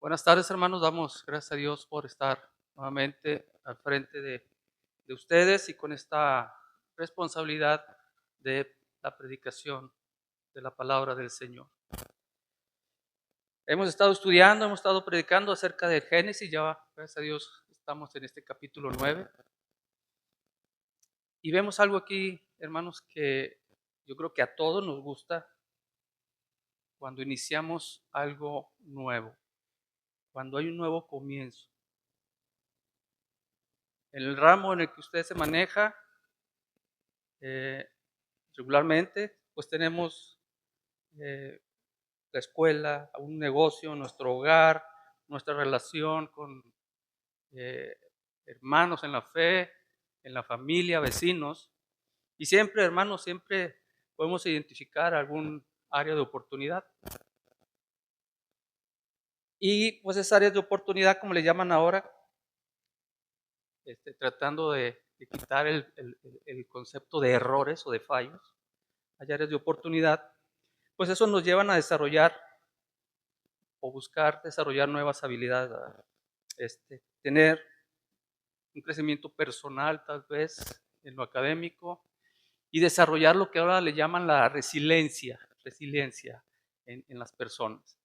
Buenas tardes, hermanos. Damos gracias a Dios por estar nuevamente al frente de ustedes y con esta responsabilidad de la predicación de la palabra del Señor. Hemos estado estudiando, hemos estado predicando acerca del Génesis. Ya, gracias a Dios, estamos en este capítulo 9. Y vemos algo aquí, hermanos, que yo creo que a todos nos gusta cuando iniciamos algo nuevo, cuando hay un nuevo comienzo. En el ramo en el que usted se maneja, eh, regularmente, pues tenemos la escuela, un negocio, nuestro hogar, nuestra relación con eh, hermanos en la fe, en la familia, vecinos. Y siempre, hermanos, siempre podemos identificar algún área de oportunidad. Y pues esas áreas de oportunidad, como le llaman ahora, tratando de quitar el concepto de errores o de fallos, hay áreas de oportunidad, pues eso nos llevan a desarrollar o buscar desarrollar nuevas habilidades, tener un crecimiento personal tal vez en lo académico y desarrollar lo que ahora le llaman la resiliencia en las personas.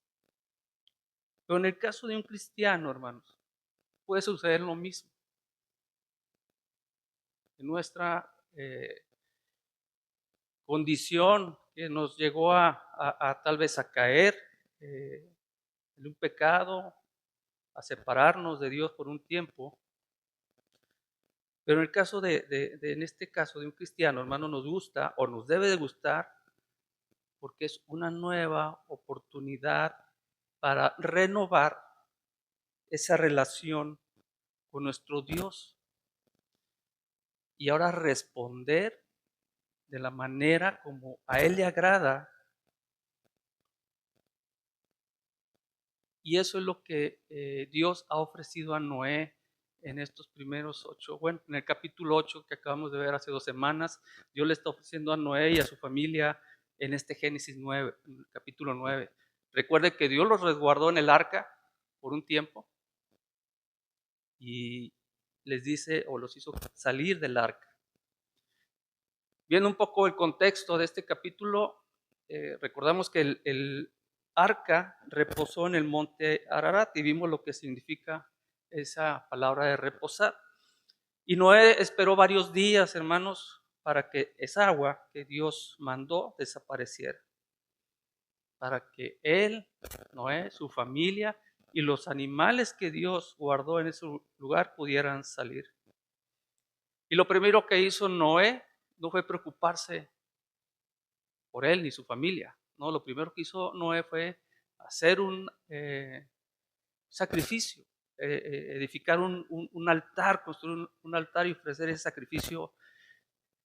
Pero en el caso de un cristiano, hermanos, puede suceder lo mismo. En nuestra condición que nos llegó a tal vez a caer en un pecado, a separarnos de Dios por un tiempo. Pero en el caso en este caso de un cristiano, hermano, nos gusta o nos debe de gustar porque es una nueva oportunidad para renovar esa relación con nuestro Dios y ahora responder de la manera como a Él le agrada. Y eso es lo que Dios ha ofrecido a Noé en estos primeros 8, bueno, en el capítulo 8 que acabamos de ver hace 2 semanas. Dios le está ofreciendo a Noé y a su familia en este Génesis 9, en el capítulo 9. Recuerde que Dios los resguardó en el arca por un tiempo y les dice o los hizo salir del arca. Viendo un poco el contexto de este capítulo, recordamos que el arca reposó en el monte Ararat y vimos lo que significa esa palabra de reposar. Y Noé esperó varios días, hermanos, para que esa agua que Dios mandó desapareciera, para que él, Noé, su familia y los animales que Dios guardó en ese lugar pudieran salir. Y lo primero que hizo Noé no fue preocuparse por él ni su familia. No, lo primero que hizo Noé fue hacer un sacrificio, edificar un altar, construir un altar y ofrecer ese sacrificio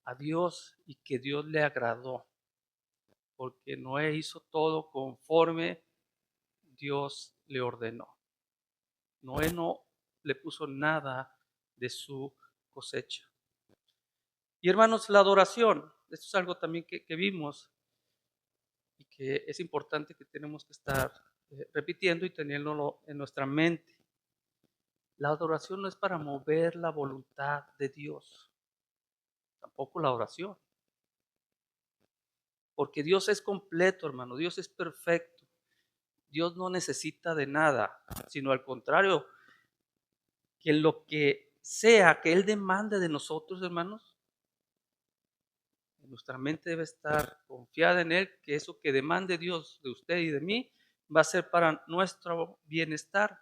a Dios y que Dios le agradó, porque Noé hizo todo conforme Dios le ordenó. Noé no le puso nada de su cosecha. Y hermanos, la adoración, esto es algo también que vimos y que es importante que tenemos que estar repitiendo y teniéndolo en nuestra mente. La adoración no es para mover la voluntad de Dios, tampoco la oración. Porque Dios es completo, hermano, Dios es perfecto. Dios no necesita de nada, sino al contrario, que lo que sea que Él demande de nosotros, hermanos, nuestra mente debe estar confiada en Él, que eso que demande Dios de usted y de mí va a ser para nuestro bienestar.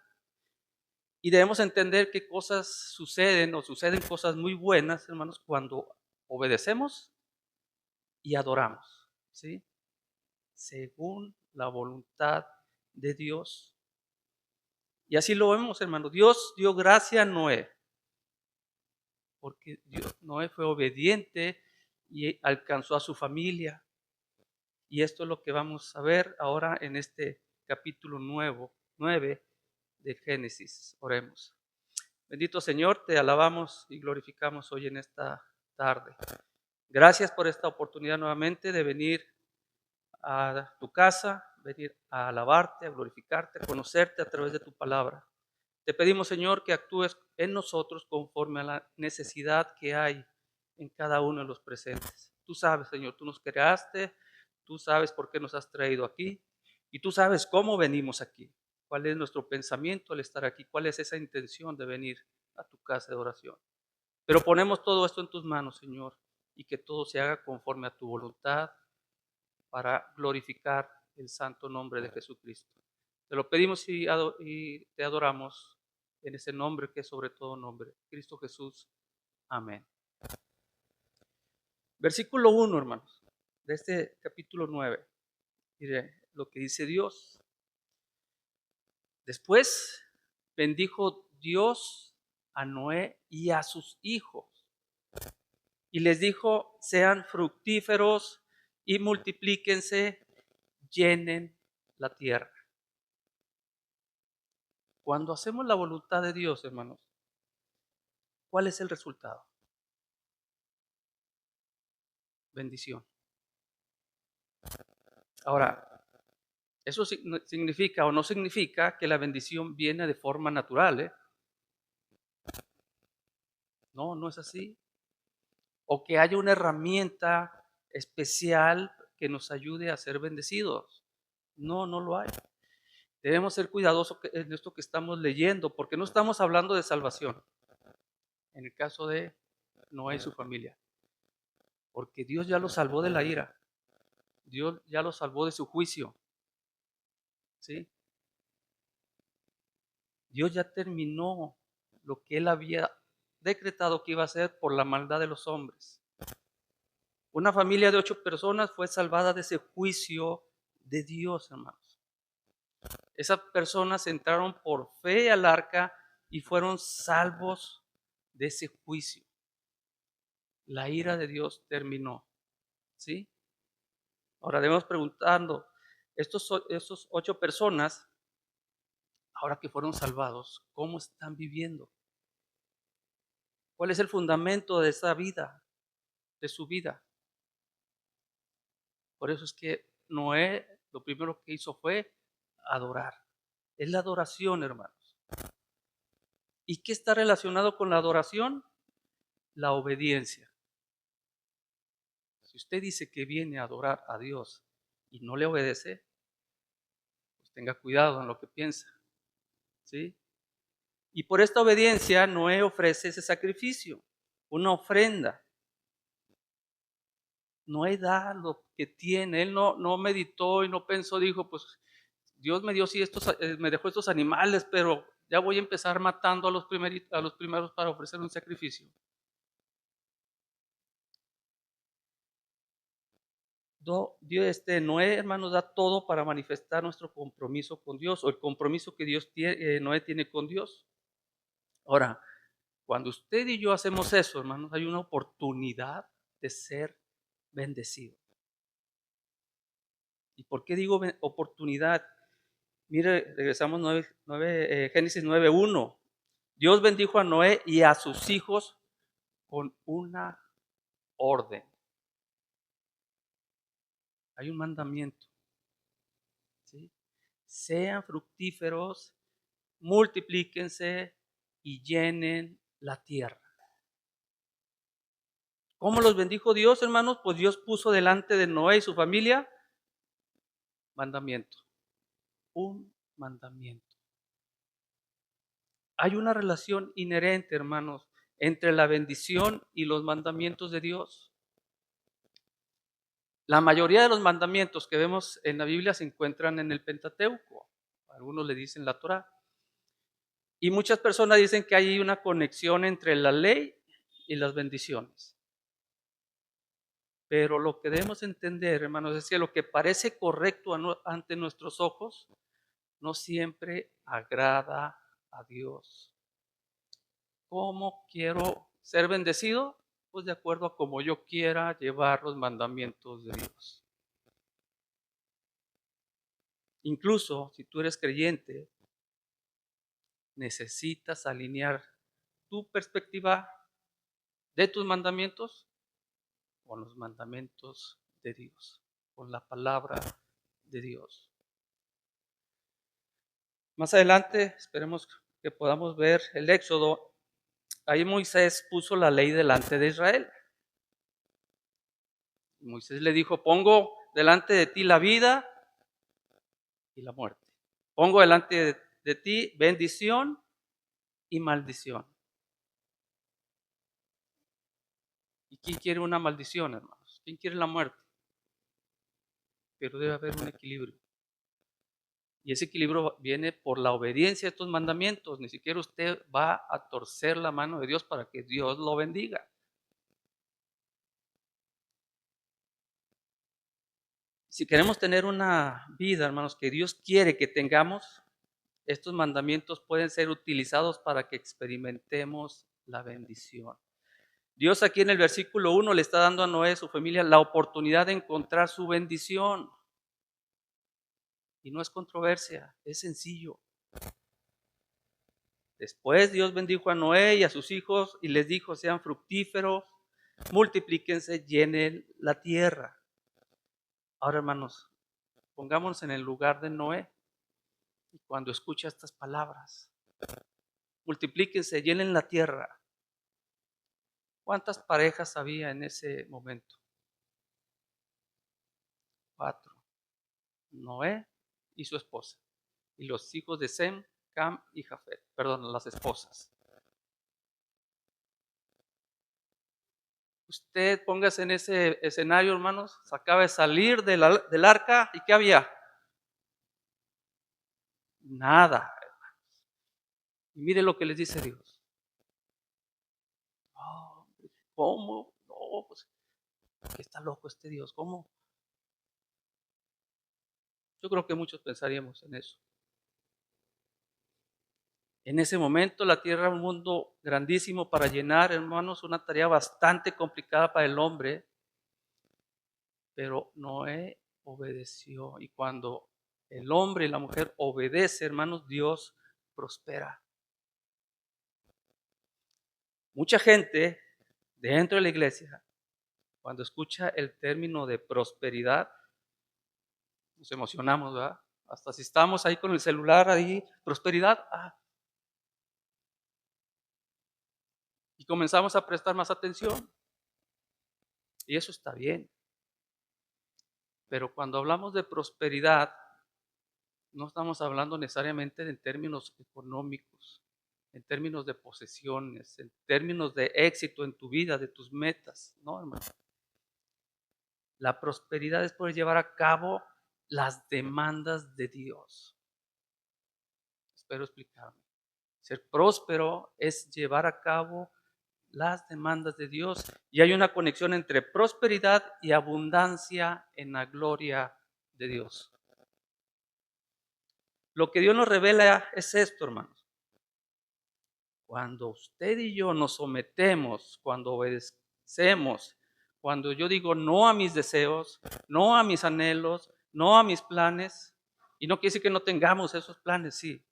Y debemos entender que cosas suceden o suceden cosas muy buenas, hermanos, cuando obedecemos y adoramos, ¿sí? Según la voluntad de Dios. Y así lo vemos, hermano. Dios dio gracia a Noé, porque Noé fue obediente y alcanzó a su familia. Y esto es lo que vamos a ver ahora en este capítulo 9 de Génesis. Oremos. Bendito Señor, te alabamos y glorificamos hoy en esta tarde. Gracias por esta oportunidad nuevamente de venir a tu casa, venir a alabarte, a glorificarte, a conocerte a través de tu palabra. Te pedimos, Señor, que actúes en nosotros conforme a la necesidad que hay en cada uno de los presentes. Tú sabes, Señor, tú nos creaste, tú sabes por qué nos has traído aquí y tú sabes cómo venimos aquí, cuál es nuestro pensamiento al estar aquí, cuál es esa intención de venir a tu casa de oración. Pero ponemos todo esto en tus manos, Señor, y que todo se haga conforme a tu voluntad para glorificar el santo nombre de Jesucristo. Te lo pedimos y te adoramos en ese nombre que es sobre todo nombre, Cristo Jesús. Amén. Versículo 1, hermanos, de este capítulo 9. Mire lo que dice Dios. Después bendijo Dios a Noé y a sus hijos y les dijo: sean fructíferos y multiplíquense, llenen la tierra. Cuando hacemos la voluntad de Dios, hermanos, ¿cuál es el resultado? Bendición. Ahora, eso significa o no significa que la bendición viene de forma natural, ¿eh? No, no es así. O que haya una herramienta especial que nos ayude a ser bendecidos. No, no lo hay. Debemos ser cuidadosos en esto que estamos leyendo, porque no estamos hablando de salvación, en el caso de Noé y su familia, porque Dios ya lo salvó de la ira, Dios ya lo salvó de su juicio, ¿sí? Dios ya terminó lo que Él había decretado que iba a hacer por la maldad de los hombres. Una familia de 8 personas fue salvada de ese juicio de Dios, hermanos. Esas personas entraron por fe al arca y fueron salvos de ese juicio. La ira de Dios terminó, ¿sí? Ahora debemos preguntando, estos 8 personas, ahora que fueron salvados, ¿cómo están viviendo? ¿Cuál es el fundamento de esa vida, de su vida? Por eso es que Noé lo primero que hizo fue adorar. Es la adoración, hermanos. ¿Y qué está relacionado con la adoración? La obediencia. Si usted dice que viene a adorar a Dios y no le obedece, pues tenga cuidado en lo que piensa, ¿sí? Y por esta obediencia Noé ofrece ese sacrificio, una ofrenda. Noé da lo que tiene. Él no meditó y no pensó, dijo, pues Dios me dio, sí, me dejó estos animales, pero ya voy a empezar matando a los primeros para ofrecer un sacrificio. Noé, hermanos, da todo para manifestar nuestro compromiso con Dios, o el compromiso que Noé tiene con Dios. Ahora, cuando usted y yo hacemos eso, hermanos, hay una oportunidad de ser bendecido. ¿Y por qué digo oportunidad? Mire, regresamos Génesis 9:1. Dios bendijo a Noé y a sus hijos con una orden. Hay un mandamiento, ¿sí? Sean fructíferos, multiplíquense y llenen la tierra. ¿Cómo los bendijo Dios, hermanos? Pues Dios puso delante de Noé y su familia mandamiento. Un mandamiento. Hay una relación inherente, hermanos, entre la bendición y los mandamientos de Dios. La mayoría de los mandamientos que vemos en la Biblia se encuentran en el Pentateuco. Algunos le dicen la Torá. Y muchas personas dicen que hay una conexión entre la ley y las bendiciones. Pero lo que debemos entender, hermanos, es que lo que parece correcto ante nuestros ojos no siempre agrada a Dios. ¿Cómo quiero ser bendecido? Pues de acuerdo a cómo yo quiera llevar los mandamientos de Dios. Incluso si tú eres creyente, necesitas alinear tu perspectiva de tus mandamientos con los mandamientos de Dios, con la palabra de Dios. Más adelante, esperemos que podamos ver el Éxodo. Ahí Moisés puso la ley delante de Israel. Moisés le dijo, pongo delante de ti la vida y la muerte. Pongo delante de ti bendición y maldición. ¿Y quién quiere una maldición, hermanos? ¿Quién quiere la muerte? Pero debe haber un equilibrio. Y ese equilibrio viene por la obediencia a estos mandamientos. Ni siquiera usted va a torcer la mano de Dios para que Dios lo bendiga. Si queremos tener una vida, hermanos, que Dios quiere que tengamos, estos mandamientos pueden ser utilizados para que experimentemos la bendición. Dios aquí en el versículo 1 le está dando a Noé y su familia la oportunidad de encontrar su bendición. Y no es controversia, es sencillo. Después Dios bendijo a Noé y a sus hijos y les dijo, sean fructíferos, multiplíquense, llenen la tierra. Ahora, hermanos, pongámonos en el lugar de Noé y cuando escucha estas palabras, multiplíquense, llenen la tierra. ¿Cuántas parejas había en ese momento? 4. Noé y su esposa. Y los hijos de Sem, Cam y Jafet. Perdón, las esposas. Usted póngase en ese escenario, hermanos. Se acaba de salir del arca y ¿qué había? Nada. Y mire lo que les dice Dios. Oh, ¿cómo? No, pues que está loco este Dios. ¿Cómo? Yo creo que muchos pensaríamos en eso. En ese momento la tierra era un mundo grandísimo para llenar, hermanos, una tarea bastante complicada para el hombre, pero Noé obedeció. Y cuando el hombre y la mujer obedecen, hermanos, Dios prospera. Mucha gente dentro de la iglesia, cuando escucha el término de prosperidad, nos emocionamos, ¿verdad? Hasta si estamos ahí con el celular, ahí, prosperidad, y comenzamos a prestar más atención. Y eso está bien. Pero cuando hablamos de prosperidad, no estamos hablando necesariamente en términos económicos, en términos de posesiones, en términos de éxito en tu vida, de tus metas, ¿no, hermano? La prosperidad es poder llevar a cabo las demandas de Dios. Espero explicarme. Ser próspero es llevar a cabo las demandas de Dios y hay una conexión entre prosperidad y abundancia en la gloria de Dios. Lo que Dios nos revela es esto, hermanos. Cuando usted y yo nos sometemos, cuando obedecemos, cuando yo digo no a mis deseos, no a mis anhelos, no a mis planes, y no quiere decir que no tengamos esos planes, sí,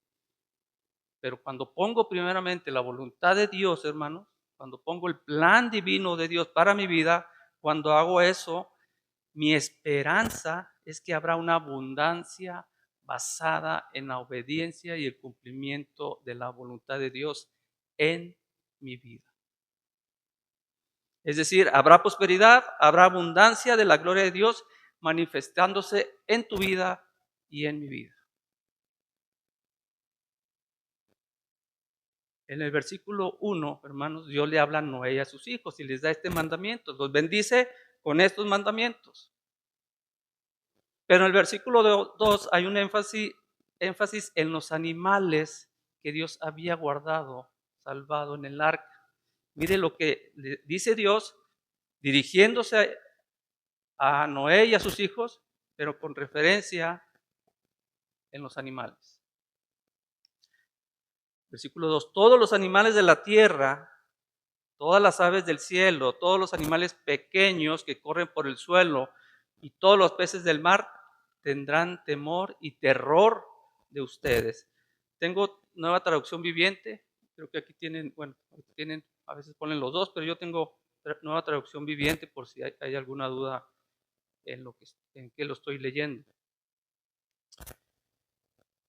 pero cuando pongo primeramente la voluntad de Dios, hermanos, cuando pongo el plan divino de Dios para mi vida, cuando hago eso, mi esperanza es que habrá una abundancia basada en la obediencia y el cumplimiento de la voluntad de Dios en mi vida. Es decir, habrá prosperidad, habrá abundancia de la gloria de Dios manifestándose en tu vida y en mi vida. En el versículo 1, hermanos, Dios le habla a Noé y a sus hijos y les da este mandamiento. Los bendice con estos mandamientos. Pero en el versículo 2 hay un énfasis en los animales que Dios había guardado, salvado en el arca. Mire lo que dice Dios dirigiéndose a Noé y a sus hijos, pero con referencia en los animales. Versículo 2, todos los animales de la tierra, todas las aves del cielo, todos los animales pequeños que corren por el suelo y todos los peces del mar tendrán temor y terror de ustedes. Tengo nueva traducción viviente, creo que aquí tienen, bueno, tienen, a veces ponen los dos, pero yo tengo nueva traducción viviente por si hay alguna duda en qué lo estoy leyendo.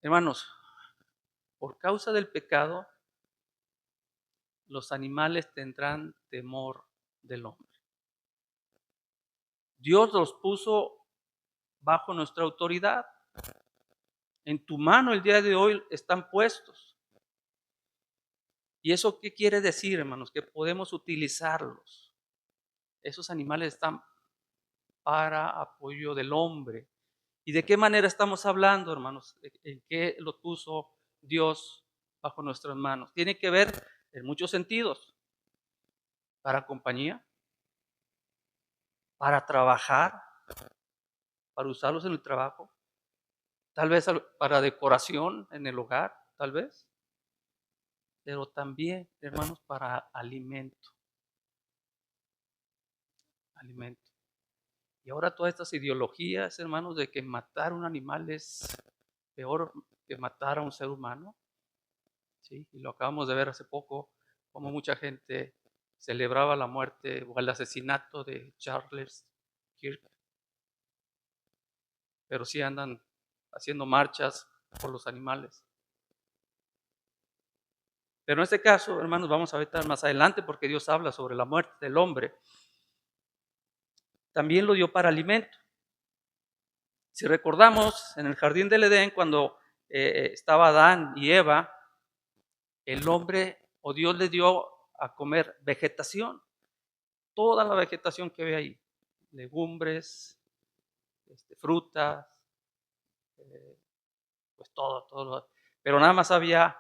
Hermanos, por causa del pecado, los animales tendrán temor del hombre. Dios los puso bajo nuestra autoridad. En tu mano el día de hoy están puestos. ¿Y eso qué quiere decir, hermanos? Que podemos utilizarlos. Esos animales están para apoyo del hombre. ¿Y de qué manera estamos hablando, hermanos? ¿En qué lo puso Dios bajo nuestras manos? Tiene que ver en muchos sentidos. Para compañía, para trabajar, para usarlos en el trabajo, tal vez para decoración en el hogar, tal vez, pero también, hermanos, para alimento. Alimento. Y ahora todas estas ideologías, hermanos, de que matar un animal es peor que matar a un ser humano, ¿sí? Y lo acabamos de ver hace poco, como mucha gente celebraba la muerte o el asesinato de Charles Kirk, pero sí andan haciendo marchas por los animales. Pero en este caso, hermanos, vamos a ver más adelante porque Dios habla sobre la muerte del hombre. También lo dio para alimento. Si recordamos, en el jardín del Edén, cuando estaba Adán y Eva, el hombre o Dios le dio a comer vegetación, toda la vegetación que ve ahí, legumbres, frutas, pues todo. Pero nada más había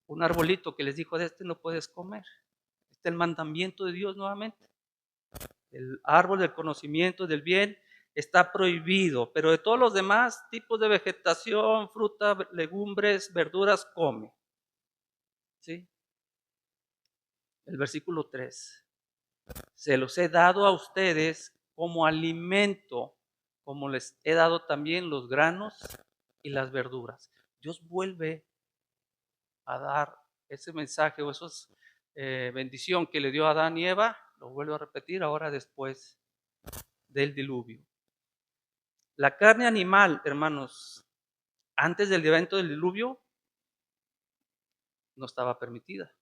un arbolito que les dijo, de este no puedes comer. Este es el mandamiento de Dios nuevamente. El árbol del conocimiento del bien está prohibido, pero de todos los demás tipos de vegetación, fruta, legumbres, verduras, come. ¿Sí? El versículo 3. Se los he dado a ustedes como alimento, como les he dado también los granos y las verduras. Dios vuelve a dar ese mensaje o esa bendición que le dio a Adán y Eva, lo vuelve a repetir ahora después del diluvio. La carne animal, hermanos, antes del evento del diluvio, no estaba permitida.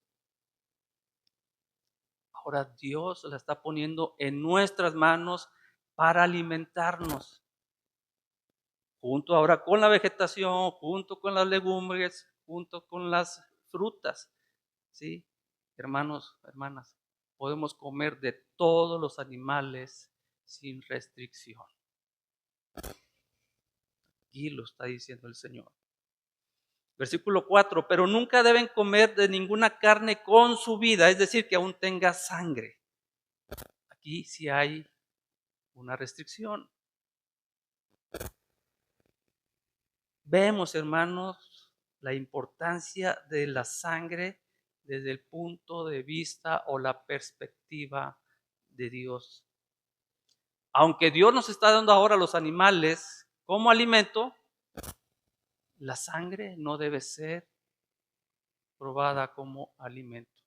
Ahora Dios la está poniendo en nuestras manos para alimentarnos. Junto ahora con la vegetación, junto con las legumbres, junto con las frutas. ¿Sí? Hermanos, hermanas, podemos comer de todos los animales sin restricción. Aquí lo está diciendo el Señor. Versículo 4, pero nunca deben comer de ninguna carne con su vida, es decir, que aún tenga sangre. Aquí sí hay una restricción. Vemos, hermanos, la importancia de la sangre desde el punto de vista o la perspectiva de Dios. Aunque Dios nos está dando ahora los animales como alimento, la sangre no debe ser probada como alimento.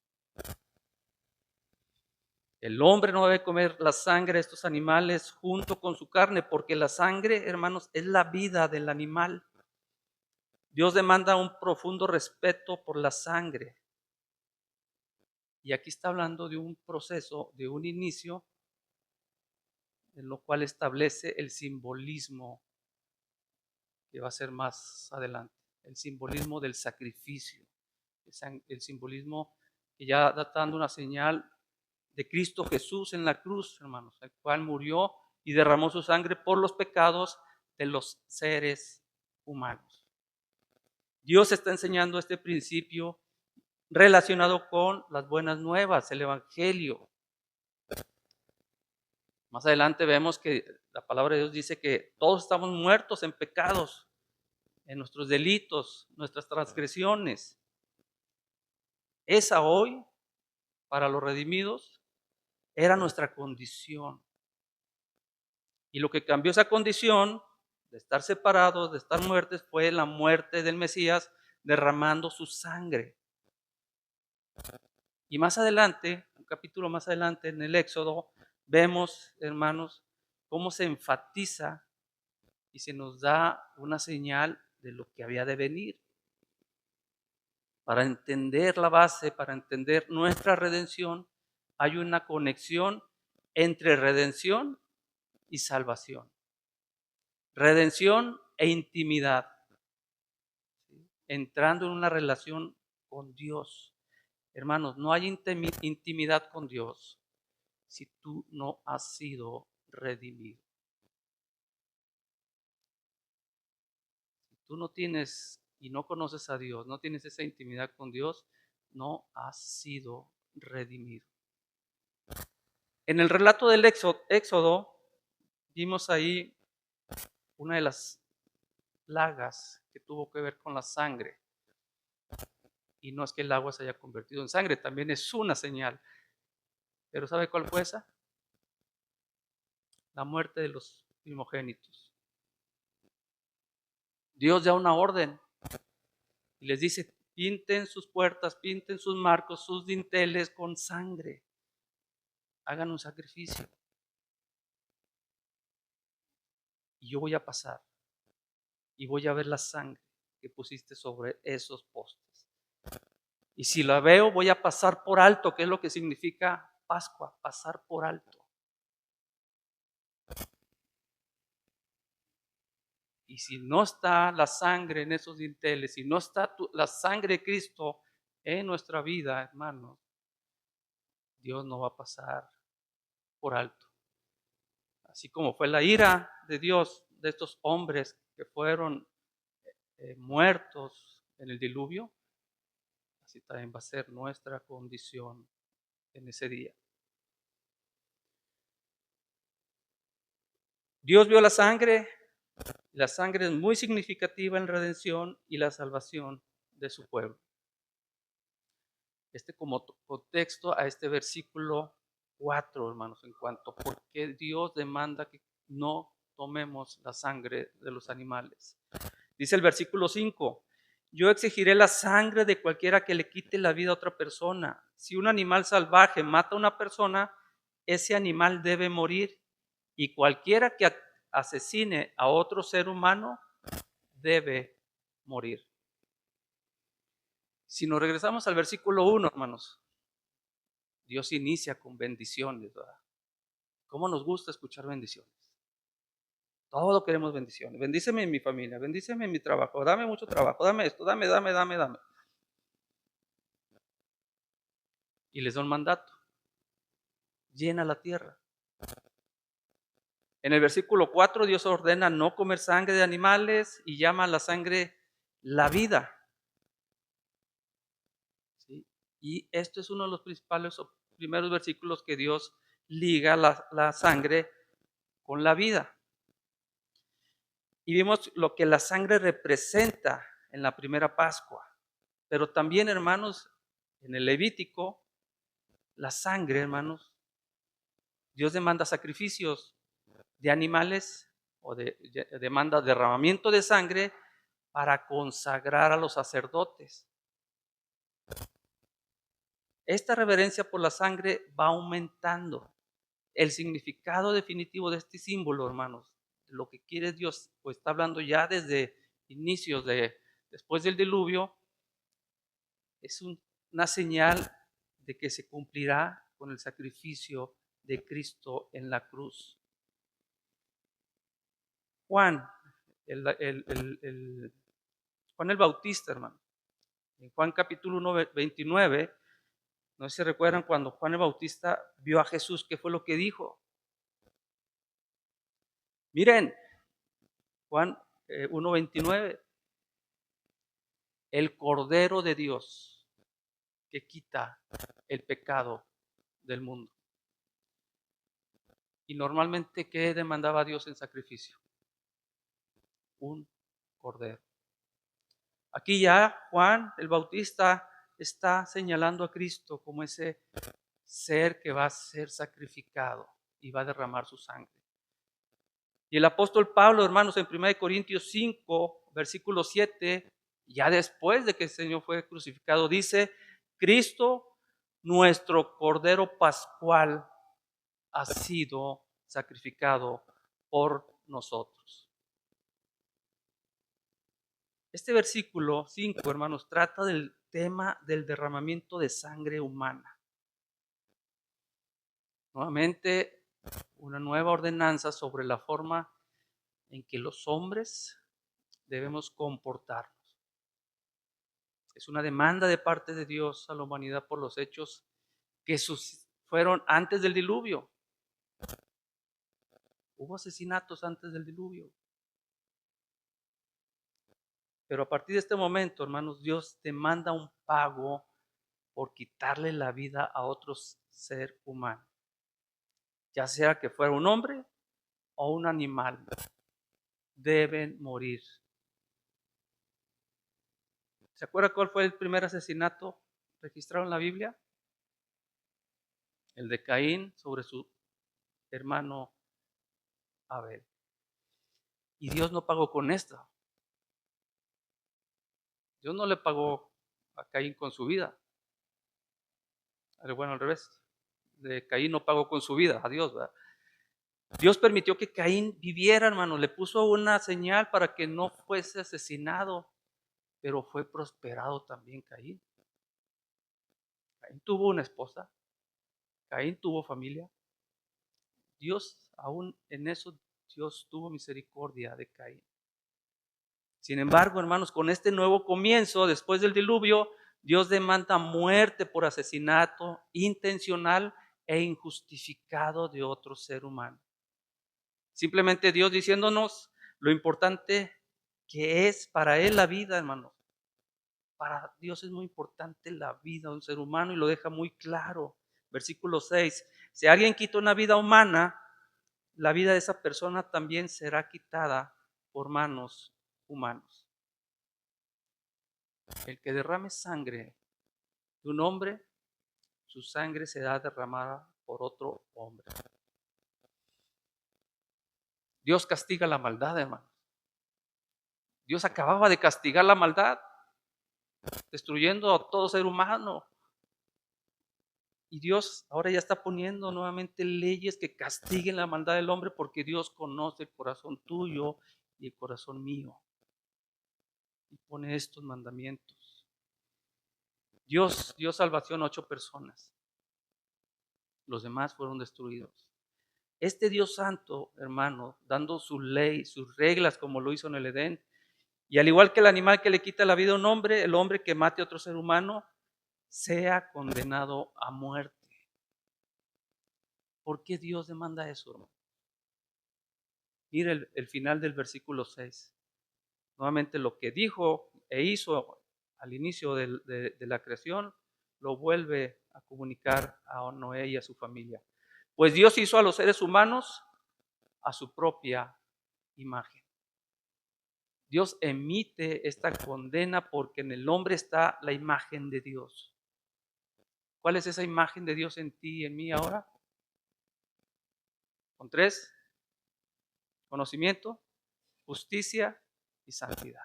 El hombre no debe comer la sangre de estos animales junto con su carne, porque la sangre, hermanos, es la vida del animal. Dios demanda un profundo respeto por la sangre. Y aquí está hablando de un proceso, de un inicio, en lo cual establece el simbolismo que va a ser más adelante, el simbolismo del sacrificio, el simbolismo que ya está dando una señal de Cristo Jesús en la cruz, hermanos, el cual murió y derramó su sangre por los pecados de los seres humanos. Dios está enseñando este principio relacionado con las buenas nuevas, el Evangelio. Más adelante vemos que la palabra de Dios dice que todos estamos muertos en pecados, en nuestros delitos, nuestras transgresiones. Esa hoy, para los redimidos, era nuestra condición. Y lo que cambió esa condición de estar separados, de estar muertos, fue la muerte del Mesías derramando su sangre. Y más adelante, un capítulo más adelante en el Éxodo, vemos, hermanos, cómo se enfatiza y se nos da una señal de lo que había de venir. Para entender la base, para entender nuestra redención, hay una conexión entre redención y salvación. Redención e intimidad. Entrando en una relación con Dios. Hermanos, no hay intimidad con Dios si tú no has sido redimido. Si tú no tienes y no conoces a Dios, no tienes esa intimidad con Dios, no has sido redimido. En el relato del Éxodo, vimos ahí una de las plagas que tuvo que ver con la sangre. Y no es que el agua se haya convertido en sangre, también es una señal. Pero ¿sabe cuál fue esa? La muerte de los primogénitos. Dios da una orden y les dice, pinten sus puertas, pinten sus marcos, sus dinteles con sangre. Hagan un sacrificio. Y yo voy a pasar y voy a ver la sangre que pusiste sobre esos postes. Y si la veo, voy a pasar por alto, que es lo que significa Pascua, pasar por alto. Y si no está la sangre en esos dinteles, si no está la sangre de Cristo en nuestra vida, hermanos, Dios no va a pasar por alto. Así como fue la ira de Dios de estos hombres que fueron muertos en el diluvio, así también va a ser nuestra condición en ese día. Dios vio la sangre es muy significativa en redención y la salvación de su pueblo. Como contexto a este versículo 4, hermanos, en cuanto a por qué Dios demanda que no tomemos la sangre de los animales. Dice el versículo 5, yo exigiré la sangre de cualquiera que le quite la vida a otra persona. Si un animal salvaje mata a una persona, ese animal debe morir, y cualquiera que asesine a otro ser humano debe morir. Si nos regresamos al versículo 1, hermanos, Dios inicia con bendiciones, ¿verdad? ¿Cómo nos gusta escuchar bendiciones? Todo queremos bendiciones. Bendíceme en mi familia, bendíceme en mi trabajo, dame mucho trabajo, dame esto, dame. Y les da un mandato. Llena la tierra. En el versículo 4, Dios ordena no comer sangre de animales y llama a la sangre la vida. ¿Sí? Y esto es uno de los principales o primeros versículos que Dios liga la sangre con la vida. Y vimos lo que la sangre representa en la primera Pascua. Pero también, hermanos, en el Levítico, la sangre, hermanos, Dios demanda sacrificios de animales o demanda derramamiento de sangre para consagrar a los sacerdotes. Esta reverencia por la sangre va aumentando. El significado definitivo de este símbolo, hermanos, lo que quiere Dios, pues está hablando ya desde inicios después del diluvio, es una señal de que se cumplirá con el sacrificio de Cristo en la cruz. Juan, Juan el Bautista, hermano, en Juan capítulo 1, 29, no sé si recuerdan cuando Juan el Bautista vio a Jesús, ¿qué fue lo que dijo? Miren, Juan 1:29, el Cordero de Dios que quita el pecado del mundo. Y normalmente, ¿qué demandaba Dios en sacrificio? Un cordero. Aquí ya Juan el Bautista está señalando a Cristo como ese ser que va a ser sacrificado y va a derramar su sangre. Y el apóstol Pablo, hermanos, en 1 Corintios 5, versículo 7, ya después de que el Señor fue crucificado, dice, Cristo, nuestro Cordero Pascual, ha sido sacrificado por nosotros. Este versículo 5, hermanos, trata del tema del derramamiento de sangre humana. Nuevamente, una nueva ordenanza sobre la forma en que los hombres debemos comportarnos. Es una demanda de parte de Dios a la humanidad por los hechos que fueron antes del diluvio. Hubo asesinatos antes del diluvio. Pero a partir de este momento, hermanos, Dios demanda un pago por quitarle la vida a otro ser humano, ya sea que fuera un hombre o un animal. Deben morir. ¿Se acuerda cuál fue el primer asesinato registrado en la Biblia? El de Caín sobre su hermano Abel. Y Dios no pagó con esto. Dios no le pagó a Caín con su vida. Bueno, al revés. De Caín no pagó con su vida a Dios, ¿verdad? Dios permitió que Caín viviera, hermano. Le puso una señal para que no fuese asesinado, pero fue prosperado también Caín. Caín tuvo una esposa. Caín tuvo familia. Dios, aún en eso, Dios tuvo misericordia de Caín. Sin embargo, hermanos, con este nuevo comienzo, después del diluvio, Dios demanda muerte por asesinato intencional e injustificado de otro ser humano. Simplemente Dios diciéndonos lo importante que es para Él la vida, hermanos. Para Dios es muy importante la vida de un ser humano y lo deja muy claro. Versículo 6. Si alguien quita una vida humana, la vida de esa persona también será quitada por manos humanos. El que derrame sangre de un hombre, su sangre será derramada por otro hombre. Dios castiga la maldad, hermano. Dios acababa de castigar la maldad, destruyendo a todo ser humano. Y Dios ahora ya está poniendo nuevamente leyes que castiguen la maldad del hombre porque Dios conoce el corazón tuyo y el corazón mío. Y pone estos mandamientos. Dios dio salvación a 8 personas. Los demás fueron destruidos. Este Dios santo, hermano, dando su ley, sus reglas como lo hizo en el Edén, y al igual que el animal que le quita la vida a un hombre, el hombre que mate a otro ser humano, sea condenado a muerte. ¿Por qué Dios demanda eso, hermano? Mire el final del versículo 6. Nuevamente lo que dijo e hizo al inicio de la creación, lo vuelve a comunicar a Noé y a su familia. Pues Dios hizo a los seres humanos a su propia imagen. Dios emite esta condena porque en el hombre está la imagen de Dios. ¿Cuál es esa imagen de Dios en ti y en mí ahora? Con 3: conocimiento, justicia y santidad.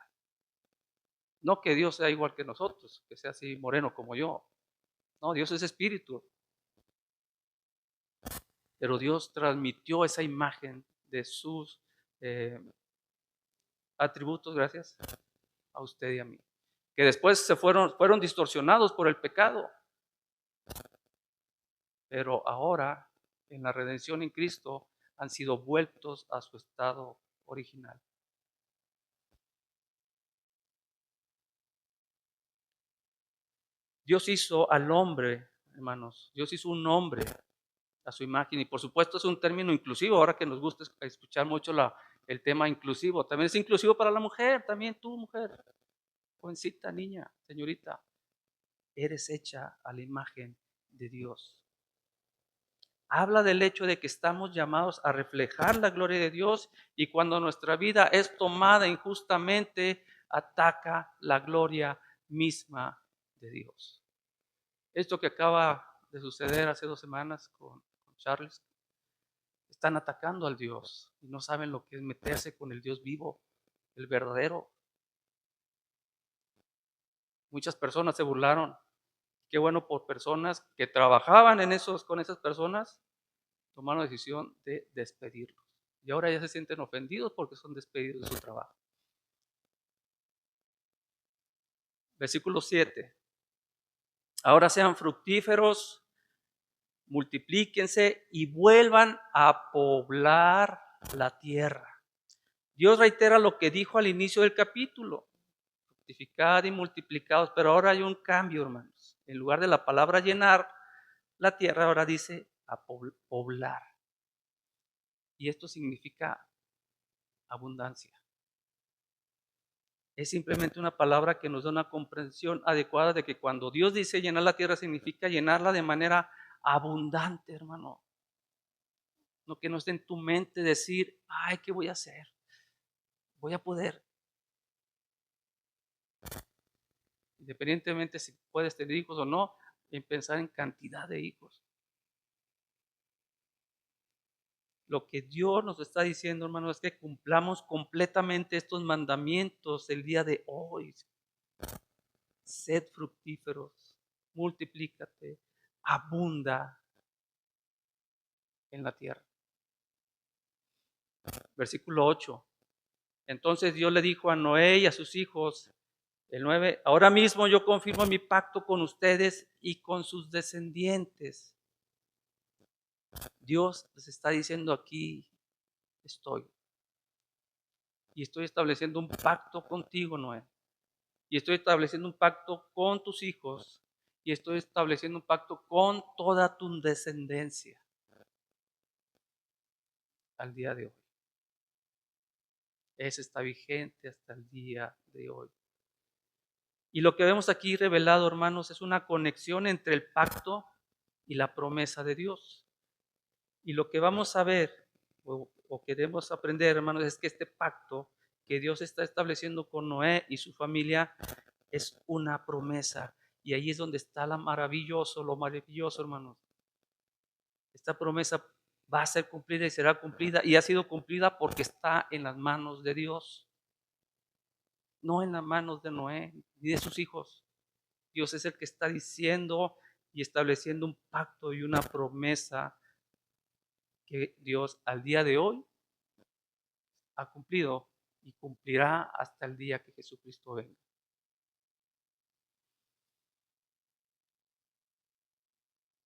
No que Dios sea igual que nosotros, que sea así moreno como yo. No, Dios es espíritu. Pero Dios transmitió esa imagen de sus atributos, gracias, a usted y a mí. Que después fueron distorsionados por el pecado. Pero ahora, en la redención en Cristo, han sido vueltos a su estado original. Dios hizo al hombre, hermanos, Dios hizo un hombre a su imagen, y por supuesto es un término inclusivo, ahora que nos gusta escuchar mucho el tema inclusivo, también es inclusivo para la mujer, también tú mujer, jovencita, niña, señorita, eres hecha a la imagen de Dios. Habla del hecho de que estamos llamados a reflejar la gloria de Dios y cuando nuestra vida es tomada injustamente, ataca la gloria misma de Dios. Esto que acaba de suceder hace 2 semanas con Charles, están atacando al Dios y no saben lo que es meterse con el Dios vivo, el verdadero. Muchas personas se burlaron. Qué bueno por personas que trabajaban con esas personas, tomaron la decisión de despedirlos. Y ahora ya se sienten ofendidos porque son despedidos de su trabajo. Versículo 7. Ahora sean fructíferos, multiplíquense y vuelvan a poblar la tierra. Dios reitera lo que dijo al inicio del capítulo: fructificad y multiplicados, pero ahora hay un cambio, hermanos. En lugar de la palabra llenar la tierra, ahora dice a poblar. Y esto significa abundancia. Es simplemente una palabra que nos da una comprensión adecuada de que cuando Dios dice llenar la tierra, significa llenarla de manera abundante, hermano. No que no esté en tu mente decir, ay, ¿qué voy a hacer? Voy a poder. Independientemente si puedes tener hijos o no, en pensar en cantidad de hijos. Lo que Dios nos está diciendo, hermano, es que cumplamos completamente estos mandamientos el día de hoy. Sed fructíferos, multiplícate, abunda en la tierra. Versículo 8. Entonces Dios le dijo a Noé y a sus hijos, el 9, ahora mismo yo confirmo mi pacto con ustedes y con sus descendientes. Dios les está diciendo aquí, estoy. Y estoy estableciendo un pacto contigo, Noé. Y estoy estableciendo un pacto con tus hijos. Y estoy estableciendo un pacto con toda tu descendencia al día de hoy. Ese está vigente hasta el día de hoy. Y lo que vemos aquí revelado, hermanos, es una conexión entre el pacto y la promesa de Dios. Y lo que vamos a ver o queremos aprender, hermanos, es que este pacto que Dios está estableciendo con Noé y su familia es una promesa. Y ahí es donde está lo maravilloso, hermanos. Esta promesa va a ser cumplida y será cumplida y ha sido cumplida porque está en las manos de Dios, no en las manos de Noé ni de sus hijos. Dios es el que está diciendo y estableciendo un pacto y una promesa que Dios al día de hoy ha cumplido y cumplirá hasta el día que Jesucristo venga.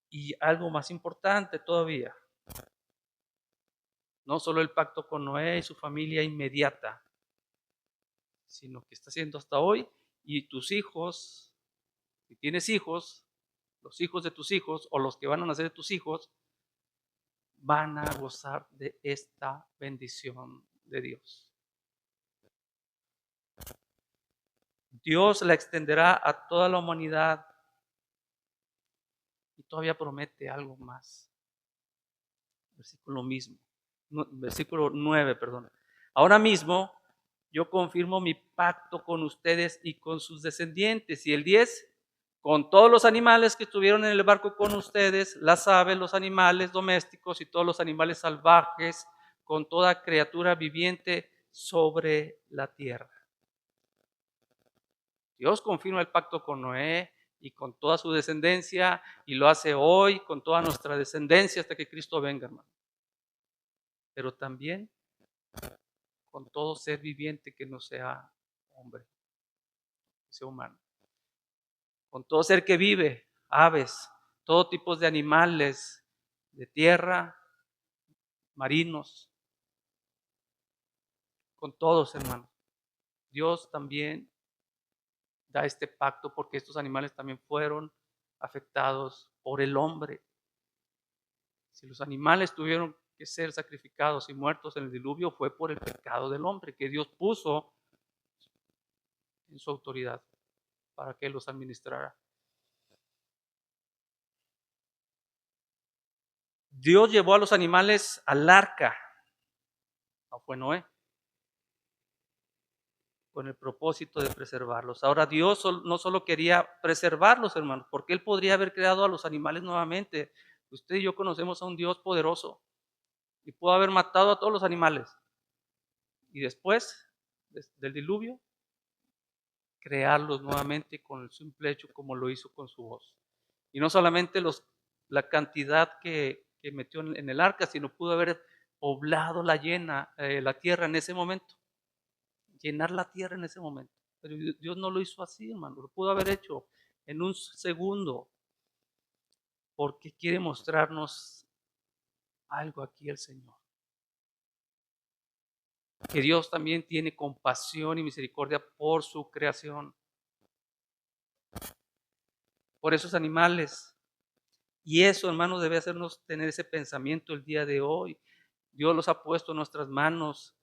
Y algo más importante todavía, no solo el pacto con Noé y su familia inmediata, sino que está haciendo hasta hoy, y tus hijos, si tienes hijos, los hijos de tus hijos o los que van a nacer de tus hijos, van a gozar de esta bendición de Dios. Dios la extenderá a toda la humanidad y todavía promete algo más. Versículo 9, perdón. Ahora mismo yo confirmo mi pacto con ustedes y con sus descendientes. Y el 10, con todos los animales que estuvieron en el barco con ustedes, las aves, los animales domésticos y todos los animales salvajes, con toda criatura viviente sobre la tierra. Dios confirma el pacto con Noé y con toda su descendencia, y lo hace hoy con toda nuestra descendencia hasta que Cristo venga, hermano. Pero también con todo ser viviente que no sea hombre, que sea humano. Con todo ser que vive, aves, todo tipo de animales de tierra, marinos, con todos, hermanos. Dios también da este pacto porque estos animales también fueron afectados por el hombre. Si los animales tuvieron que ser sacrificados y muertos en el diluvio, fue por el pecado del hombre que Dios puso en su autoridad para que los administrara. Dios llevó a los animales al arca, no fue Noé, con el propósito de preservarlos. Ahora Dios no solo quería preservarlos, hermanos, porque Él podría haber creado a los animales nuevamente. Usted y yo conocemos a un Dios poderoso y pudo haber matado a todos los animales. Y después del diluvio, crearlos nuevamente con el simple hecho como lo hizo con su voz. Y no solamente la cantidad que metió en el arca, sino pudo haber poblado la tierra en ese momento. Llenar la tierra en ese momento. Pero Dios no lo hizo así, hermano. Lo pudo haber hecho en un segundo. porque quiere mostrarnos algo aquí el Señor. Que Dios también tiene compasión y misericordia por su creación, por esos animales. Y eso, hermanos, debe hacernos tener ese pensamiento el día de hoy. Dios los ha puesto en nuestras manos,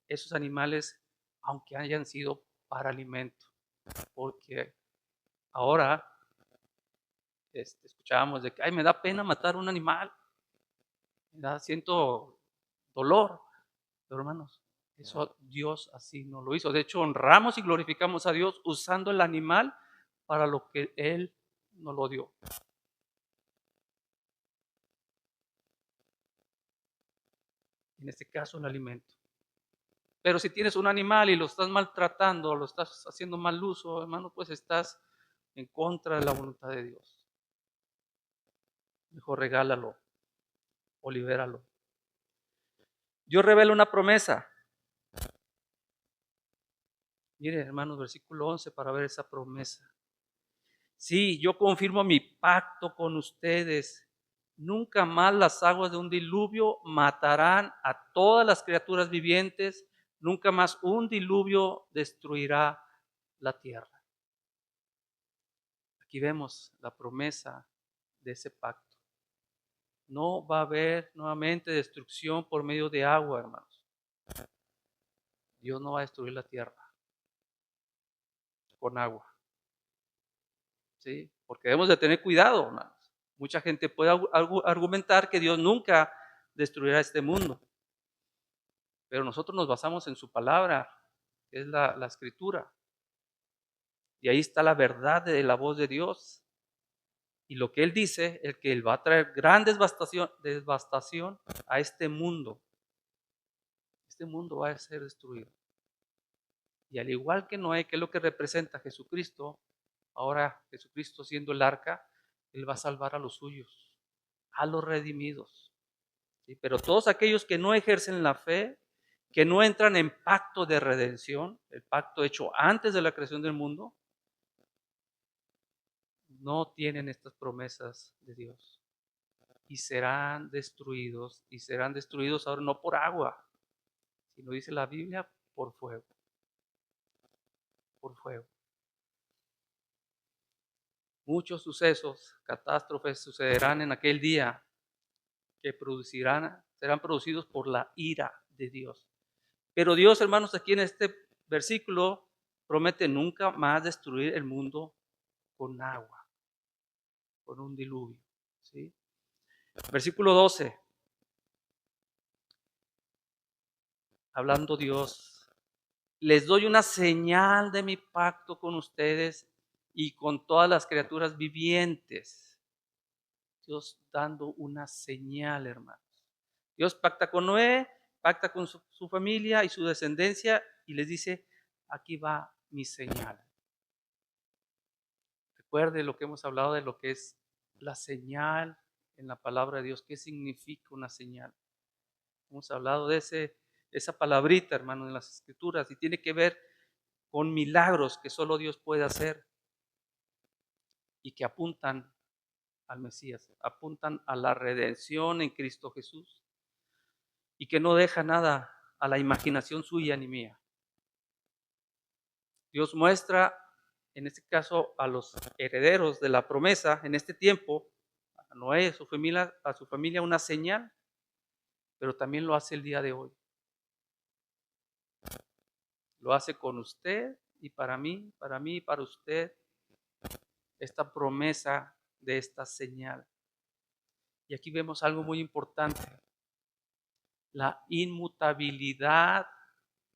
esos animales, aunque hayan sido para alimento. Porque ahora escuchábamos de que, ay, me da pena matar un animal, siento dolor. Pero hermanos, eso Dios así no lo hizo. De hecho, honramos y glorificamos a Dios usando el animal para lo que Él nos lo dio. En este caso, el alimento. Pero si tienes un animal y lo estás maltratando, lo estás haciendo mal uso, hermano, pues estás en contra de la voluntad de Dios. Mejor regálalo o libéralo. Dios revela una promesa. Mire, hermanos, versículo 11 para ver esa promesa. Sí, yo confirmo mi pacto con ustedes. Nunca más las aguas de un diluvio matarán a todas las criaturas vivientes. Nunca más un diluvio destruirá la tierra. Aquí vemos la promesa de ese pacto. No va a haber nuevamente destrucción por medio de agua, hermanos. Dios no va a destruir la tierra con agua. ¿Sí? Porque debemos de tener cuidado, hermanos. Mucha gente puede argumentar que Dios nunca destruirá este mundo. Pero nosotros nos basamos en su palabra, que es la escritura. Y ahí está la verdad de la voz de Dios. Y lo que Él dice es que Él va a traer gran devastación a este mundo. Este mundo va a ser destruido. Y al igual que Noé, que es lo que representa a Jesucristo, ahora Jesucristo siendo el arca, Él va a salvar a los suyos, a los redimidos. ¿Sí? Pero todos aquellos que no ejercen la fe, que no entran en pacto de redención, el pacto hecho antes de la creación del mundo, no tienen estas promesas de Dios. Y serán destruidos ahora no por agua, sino dice la Biblia, por fuego. Por fuego. Muchos sucesos, catástrofes sucederán en aquel día que serán producidos por la ira de Dios. Pero Dios, hermanos, aquí en este versículo promete nunca más destruir el mundo con agua, con un diluvio. ¿Sí? Versículo 12. Hablando Dios, les doy una señal de mi pacto con ustedes y con todas las criaturas vivientes. Dios dando una señal, hermanos. Dios pacta con Noé, pacta con su familia y su descendencia y les dice, aquí va mi señal. Recuerde lo que hemos hablado de lo que es la señal en la palabra de Dios. ¿Qué significa una señal? Hemos hablado de esa palabrita, hermano, en las Escrituras y tiene que ver con milagros que solo Dios puede hacer y que apuntan al Mesías, apuntan a la redención en Cristo Jesús y que no deja nada a la imaginación suya ni mía. Dios muestra, en este caso, a los herederos de la promesa en este tiempo, a Noé y a su familia una señal, pero también lo hace el día de hoy. Lo hace con usted y para mí y para usted, esta promesa de esta señal. Y aquí vemos algo muy importante, la inmutabilidad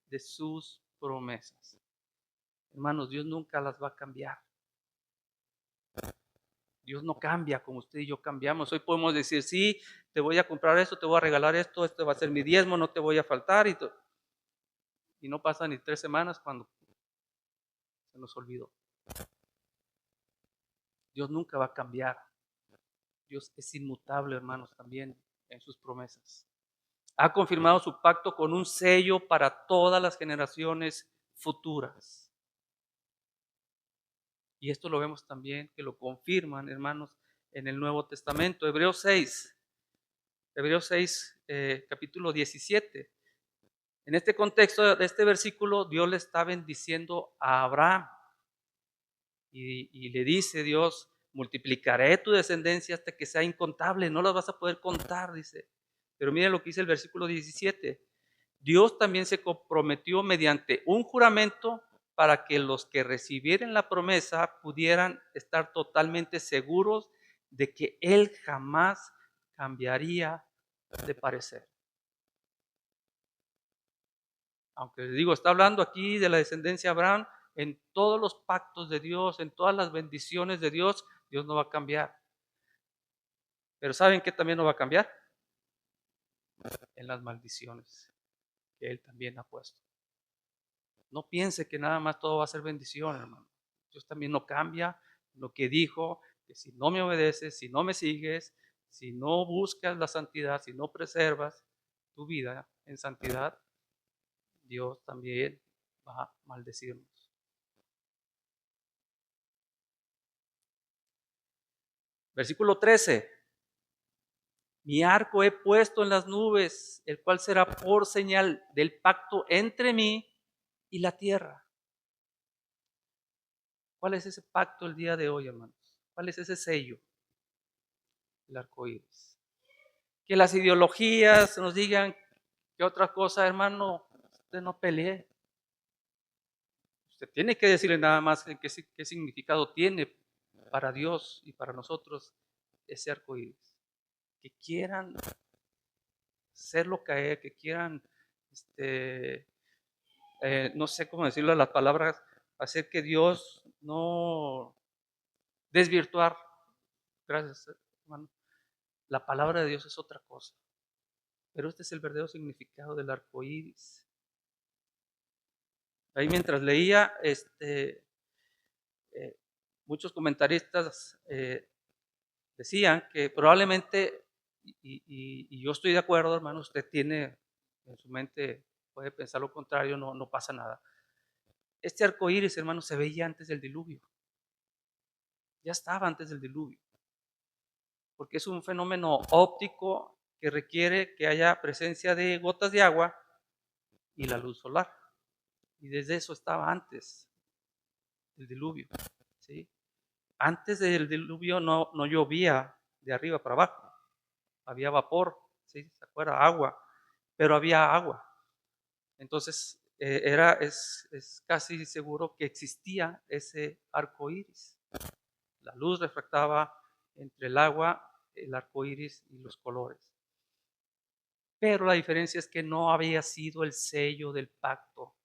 de sus promesas. Hermanos, Dios nunca las va a cambiar. Dios no cambia como usted y yo cambiamos. Hoy podemos decir, sí, te voy a comprar esto, te voy a regalar esto, este va a ser mi diezmo, no te voy a faltar. Y no pasa ni 3 semanas cuando se nos olvidó. Dios nunca va a cambiar. Dios es inmutable, hermanos, también en sus promesas. Ha confirmado su pacto con un sello para todas las generaciones futuras. Y esto lo vemos también, que lo confirman, hermanos, en el Nuevo Testamento. Hebreos 6, capítulo 17. En este contexto de este versículo, Dios le está bendiciendo a Abraham y le dice Dios, multiplicaré tu descendencia hasta que sea incontable, no las vas a poder contar, dice. Pero mire lo que dice el versículo 17. Dios también se comprometió mediante un juramento para que los que recibieran la promesa pudieran estar totalmente seguros de que Él jamás cambiaría de parecer. Aunque les digo, está hablando aquí de la descendencia de Abraham, en todos los pactos de Dios, en todas las bendiciones de Dios, Dios no va a cambiar. Pero ¿saben qué también no va a cambiar? En las maldiciones que Él también ha puesto. No piense que nada más todo va a ser bendición, hermano. Dios también no cambia lo que dijo, que si no me obedeces, si no me sigues, si no buscas la santidad, si no preservas tu vida en santidad, Dios también va a maldecirnos. Versículo 13. Mi arco he puesto en las nubes, el cual será por señal del pacto entre mí y la tierra. ¿Cuál es ese pacto el día de hoy, hermanos? ¿Cuál es ese sello? El arco iris. Que las ideologías nos digan que otra cosa, hermano, usted no pelee. Usted tiene que decirle nada más qué significado tiene para Dios y para nosotros ese arco iris. Que quieran hacerlo caer, que quieran, no sé cómo decirlo las palabras, hacer que Dios no desvirtuar. Gracias, hermano. La palabra de Dios es otra cosa. Pero este es el verdadero significado del arco iris. Ahí mientras leía, muchos comentaristas decían que probablemente, y yo estoy de acuerdo, hermano, usted tiene en su mente, puede pensar lo contrario, no pasa nada. Este arco iris, hermano, se veía antes del diluvio. Ya estaba antes del diluvio. Porque es un fenómeno óptico que requiere que haya presencia de gotas de agua y la luz solar. Y desde eso estaba antes del diluvio. ¿Sí? Antes del diluvio no llovía de arriba para abajo. Había vapor, ¿sí? ¿Se acuerda? Agua, pero había agua. Entonces, es casi seguro que existía ese arco iris. La luz refractaba entre el agua, el arco iris y los colores. Pero la diferencia es que no había sido el sello del pacto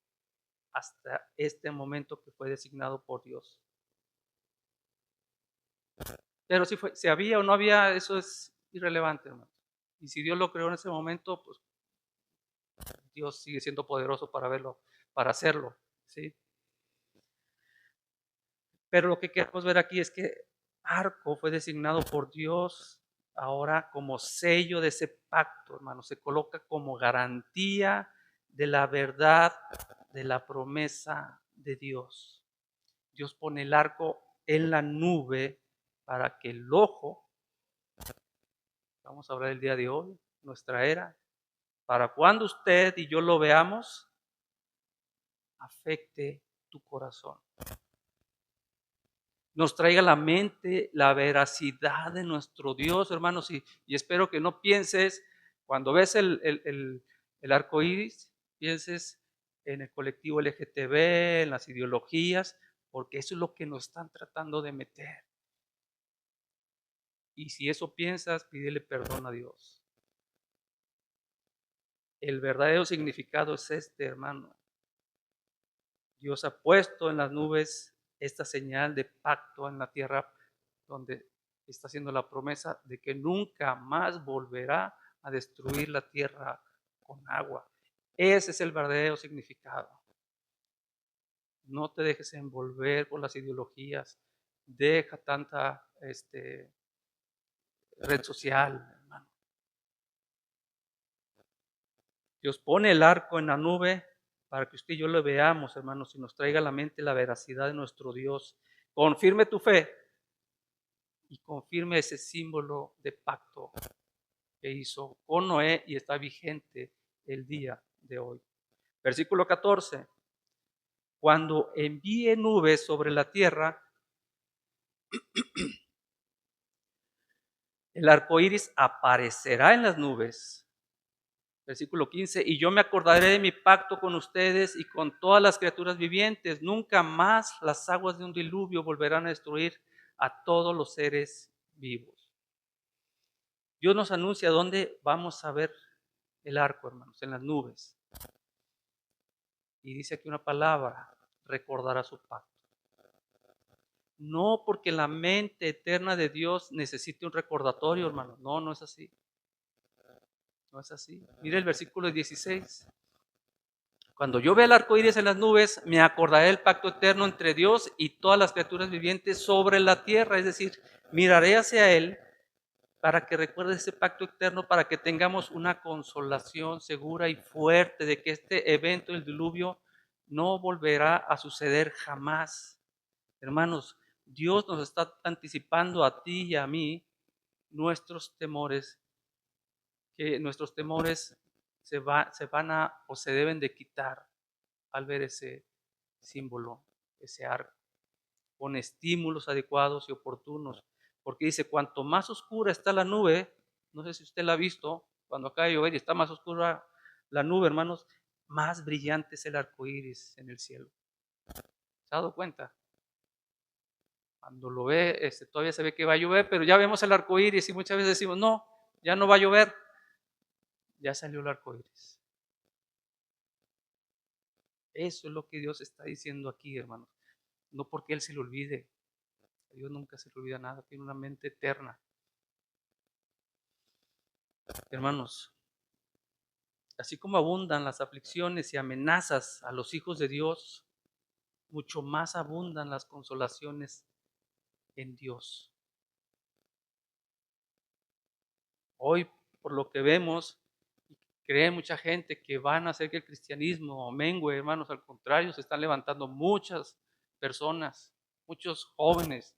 hasta este momento que fue designado por Dios. Pero si había o no había, eso es irrelevante, hermano. Y si Dios lo creó en ese momento, pues Dios sigue siendo poderoso para verlo, para hacerlo, ¿sí? Pero lo que queremos ver aquí es que arco fue designado por Dios ahora como sello de ese pacto, hermano. Se coloca como garantía de la verdad de la promesa de Dios. Dios pone el arco en la nube para que el ojo, vamos a hablar el día de hoy, nuestra era, para cuando usted y yo lo veamos, afecte tu corazón. Nos traiga a la mente la veracidad de nuestro Dios, hermanos, y espero que no pienses, cuando ves el arco iris, pienses en el colectivo LGTB, en las ideologías, porque eso es lo que nos están tratando de meter. Y si eso piensas, pídele perdón a Dios. El verdadero significado es este, hermano. Dios ha puesto en las nubes esta señal de pacto en la tierra, donde está haciendo la promesa de que nunca más volverá a destruir la tierra con agua. Ese es el verdadero significado. No te dejes envolver por las ideologías. Deja tanta red social, hermano. Dios pone el arco en la nube para que usted y yo lo veamos, hermanos, y nos traiga a la mente la veracidad de nuestro Dios. Confirme tu fe. y confirme ese símbolo de pacto que hizo con Noé y está vigente el día de hoy. Versículo 14. Cuando envíe nubes sobre la tierra, el arco iris aparecerá en las nubes. Versículo 15. Y yo me acordaré de mi pacto con ustedes y con todas las criaturas vivientes. Nunca más las aguas de un diluvio volverán a destruir a todos los seres vivos. Dios nos anuncia dónde vamos a ver el arco, hermanos, en las nubes. Y dice aquí una palabra: recordará su pacto. No porque la mente eterna de Dios necesite un recordatorio, hermano. No, no es así. No es así. Mire el versículo 16. Cuando yo vea el arco iris en las nubes, me acordaré del pacto eterno entre Dios y todas las criaturas vivientes sobre la tierra. Es decir, miraré hacia Él para que recuerde ese pacto eterno, para que tengamos una consolación segura y fuerte de que este evento del diluvio no volverá a suceder jamás. Hermanos, Dios nos está anticipando a ti y a mí nuestros temores, que nuestros temores se van a o se deben de quitar al ver ese símbolo, ese arco, con estímulos adecuados y oportunos. Porque dice, cuanto más oscura está la nube, no sé si usted la ha visto, cuando acaba de llover y está más oscura la nube, hermanos, más brillante es el arco iris en el cielo. ¿Se ha dado cuenta? Cuando lo ve, todavía se ve que va a llover, pero ya vemos el arco iris y muchas veces decimos, no, ya no va a llover, ya salió el arco iris. Eso es lo que Dios está diciendo aquí, hermanos. No porque Él se le olvide. A Dios nunca se le olvida nada, tiene una mente eterna. Hermanos, así como abundan las aflicciones y amenazas a los hijos de Dios, mucho más abundan las consolaciones en Dios. Hoy, por lo que vemos, cree mucha gente que van a hacer que el cristianismo mengue, hermanos. Al contrario, se están levantando muchas personas, muchos jóvenes.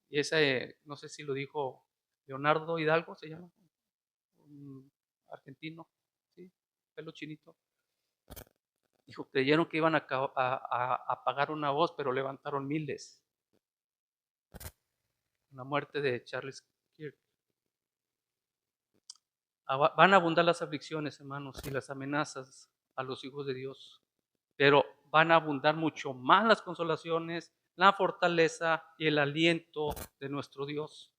Y ese, no sé si lo dijo Leonardo Hidalgo, se llama, un argentino, ¿sí? Pelo chinito. Dijo, creyeron que iban a apagar una voz, pero levantaron miles. La muerte de Charles Kirk. Van a abundar las aflicciones, hermanos, y las amenazas a los hijos de Dios, pero van a abundar mucho más las consolaciones, la fortaleza y el aliento de nuestro Dios.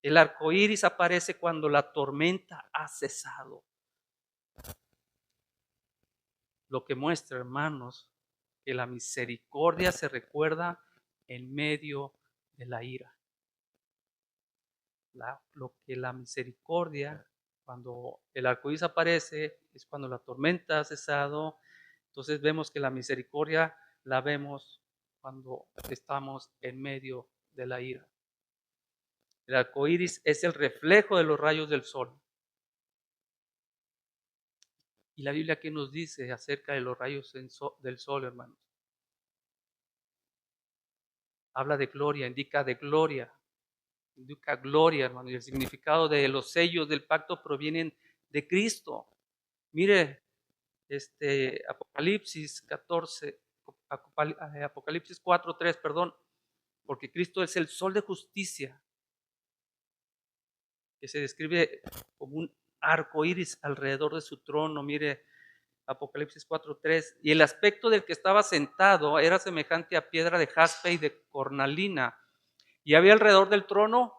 El arco iris aparece cuando la tormenta ha cesado, lo que muestra, hermanos, que la misericordia se recuerda en medio de la ira. Lo que la misericordia, cuando el arco iris aparece, es cuando la tormenta ha cesado. Entonces vemos que la misericordia la vemos cuando estamos en medio de la ira. El arco iris es el reflejo de los rayos del sol. Y la Biblia, ¿qué nos dice acerca de los rayos del sol, hermanos? Habla de gloria, indica gloria, hermano. Y el significado de los sellos del pacto provienen de Cristo. Mire, Apocalipsis 14, Apocalipsis 4:3, perdón, porque Cristo es el sol de justicia, que se describe como un arco iris alrededor de su trono. Mire, Apocalipsis 4:3, y el aspecto del que estaba sentado era semejante a piedra de jaspe y de cornalina, y había alrededor del trono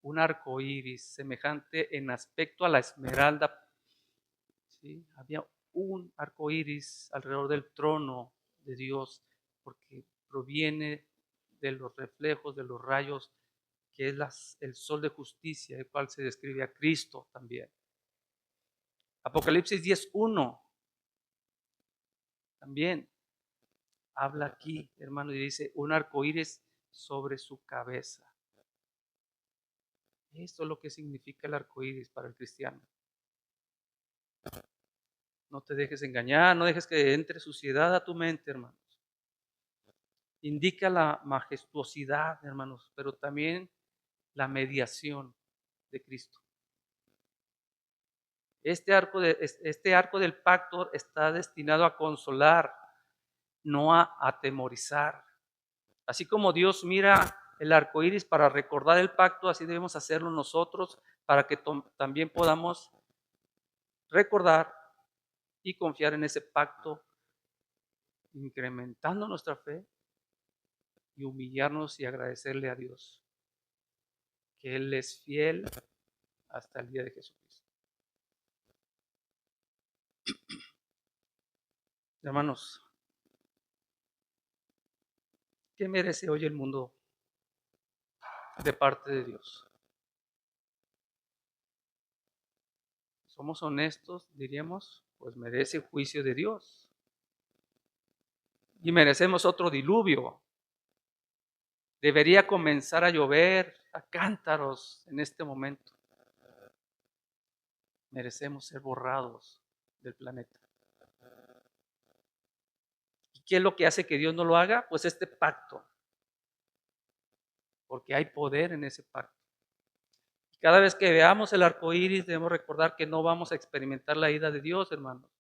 un arco iris semejante en aspecto a la esmeralda. ¿Sí? Había un arco iris alrededor del trono de Dios, porque proviene de los reflejos, de los rayos, que es el sol de justicia, el cual se describe a Cristo también. Apocalipsis 10:1 también habla aquí, hermano, y dice, un arco iris sobre su cabeza. Esto es lo que significa el arco iris para el cristiano. No te dejes engañar, no dejes que entre suciedad a tu mente, hermanos. indica la majestuosidad, hermanos, pero también la mediación de Cristo. Este arco del pacto está destinado a consolar, no a atemorizar. Así como Dios mira el arco iris para recordar el pacto, así debemos hacerlo nosotros para que también podamos recordar y confiar en ese pacto, incrementando nuestra fe y humillarnos y agradecerle a Dios que Él es fiel hasta el día de Jesucristo. Hermanos, ¿qué merece hoy el mundo de parte de Dios? Somos honestos, diríamos, pues merece juicio de Dios. Y merecemos otro diluvio. Debería comenzar a llover a cántaros en este momento. Merecemos ser borrados del planeta. ¿Y qué es lo que hace que Dios no lo haga? Pues este pacto. Porque hay poder en ese pacto. Y cada vez que veamos el arco iris, debemos recordar que no vamos a experimentar la ira de Dios, hermanos.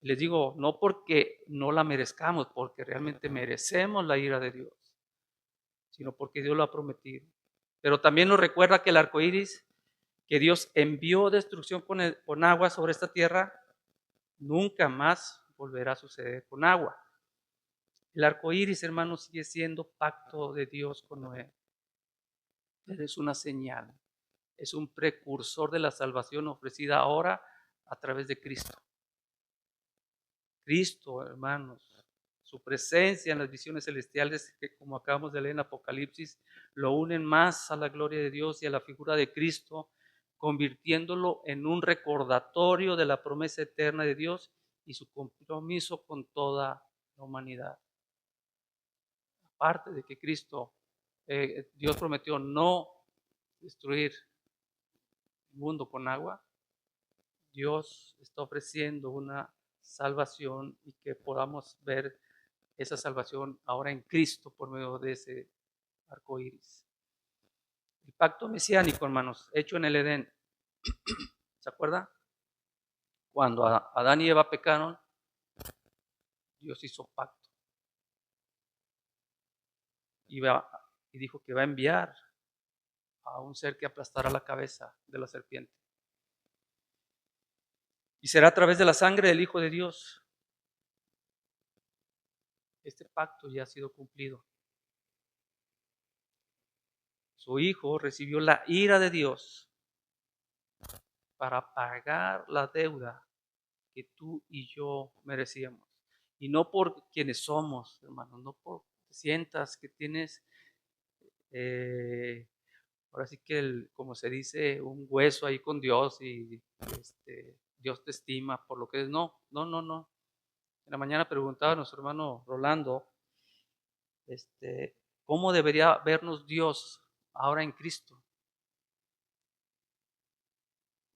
Les digo, no porque no la merezcamos, porque realmente merecemos la ira de Dios, sino porque Dios lo ha prometido. Pero también nos recuerda que el arco iris, que Dios envió destrucción con agua sobre esta tierra, nunca más volverá a suceder con agua. El arco iris, hermanos, sigue siendo pacto de Dios con Noé. Es una señal, es un precursor de la salvación ofrecida ahora a través de Cristo. Cristo, hermanos, su presencia en las visiones celestiales, que como acabamos de leer en Apocalipsis, lo unen más a la gloria de Dios y a la figura de Cristo, convirtiéndolo en un recordatorio de la promesa eterna de Dios y su compromiso con toda la humanidad. Aparte de que Cristo, Dios prometió no destruir el mundo con agua, Dios está ofreciendo una salvación y que podamos ver esa salvación ahora en Cristo por medio de ese arco iris. El pacto mesiánico, hermanos, hecho en el Edén. ¿Se acuerda? Cuando Adán y Eva pecaron, Dios hizo pacto. Y dijo que va a enviar a un ser que aplastará la cabeza de la serpiente. Y será a través de la sangre del Hijo de Dios. Este pacto ya ha sido cumplido. Su Hijo recibió la ira de Dios para pagar la deuda que tú y yo merecíamos. Y no por quienes somos, hermanos, no por que sientas que tienes, ahora sí que, como se dice, un hueso ahí con Dios y Dios te estima por lo que es. No. En la mañana preguntaba a nuestro hermano Rolando, ¿cómo debería vernos Dios ahora en Cristo?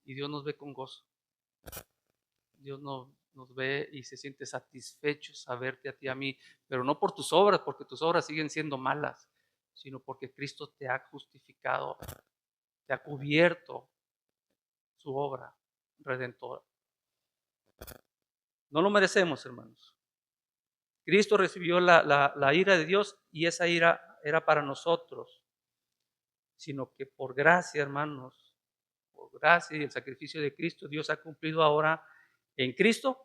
Y Dios nos ve con gozo. Dios nos ve y se siente satisfecho saberte a ti, a mí, pero no por tus obras, porque tus obras siguen siendo malas, sino porque Cristo te ha justificado, te ha cubierto su obra redentora. No lo merecemos, hermanos. Cristo recibió la ira de Dios y esa ira era para nosotros, sino que por gracia, hermanos, por gracia y el sacrificio de Cristo, Dios ha cumplido ahora en Cristo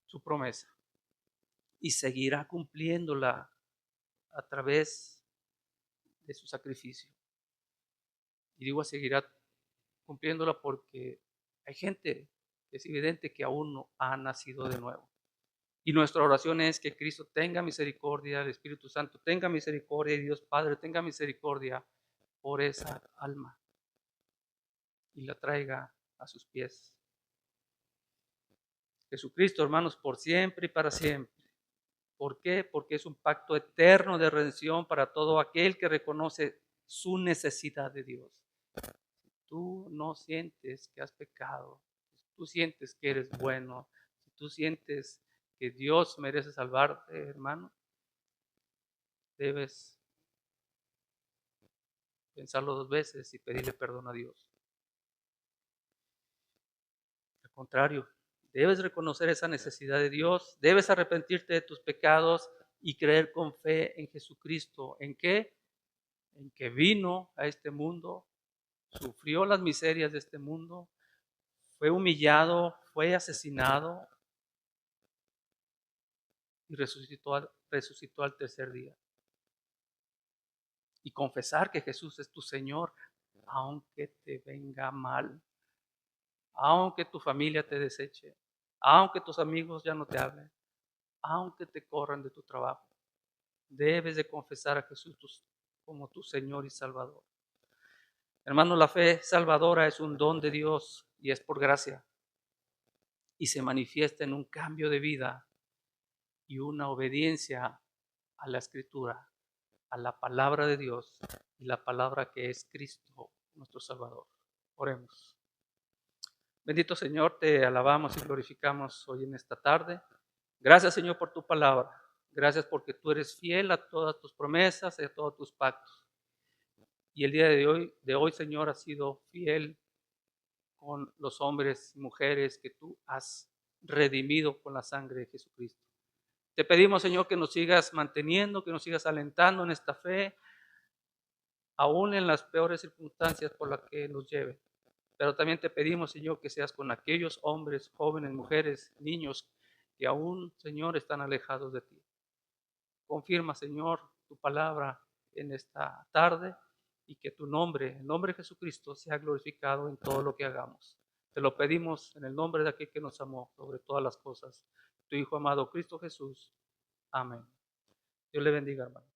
su promesa y seguirá cumpliéndola a través de su sacrificio. Y digo, seguirá cumpliéndola porque hay gente que es evidente que aún no ha nacido de nuevo. Y nuestra oración es que Cristo tenga misericordia, el Espíritu Santo tenga misericordia y Dios Padre tenga misericordia por esa alma y la traiga a sus pies. Jesucristo, hermanos, por siempre y para siempre. ¿Por qué? Porque es un pacto eterno de redención para todo aquel que reconoce su necesidad de Dios. Tú no sientes que has pecado, si tú sientes que eres bueno, si tú sientes que Dios merece salvarte, hermano, debes pensarlo 2 veces y pedirle perdón a Dios. Al contrario, debes reconocer esa necesidad de Dios, debes arrepentirte de tus pecados y creer con fe en Jesucristo. ¿En qué? En que vino a este mundo, sufrió las miserias de este mundo, fue humillado, fue asesinado y resucitó al tercer día. Y confesar que Jesús es tu Señor, aunque te venga mal, aunque tu familia te deseche, aunque tus amigos ya no te hablen, aunque te corran de tu trabajo. Debes de confesar a Jesús como tu Señor y Salvador. Hermanos, la fe salvadora es un don de Dios y es por gracia. Y se manifiesta en un cambio de vida y una obediencia a la Escritura, a la palabra de Dios y la palabra que es Cristo, nuestro Salvador. Oremos. Bendito Señor, te alabamos y glorificamos hoy en esta tarde. Gracias, Señor, por tu palabra. Gracias porque tú eres fiel a todas tus promesas y a todos tus pactos. Y el día de hoy, Señor, has sido fiel con los hombres y mujeres que tú has redimido con la sangre de Jesucristo. Te pedimos, Señor, que nos sigas manteniendo, que nos sigas alentando en esta fe, aún en las peores circunstancias por las que nos lleve. Pero también te pedimos, Señor, que seas con aquellos hombres, jóvenes, mujeres, niños que aún, Señor, están alejados de ti. Confirma, Señor, tu palabra en esta tarde y que tu nombre, el nombre de Jesucristo, sea glorificado en todo lo que hagamos. Te lo pedimos en el nombre de aquel que nos amó sobre todas las cosas, tu Hijo amado Cristo Jesús. Amén. Dios le bendiga, hermano.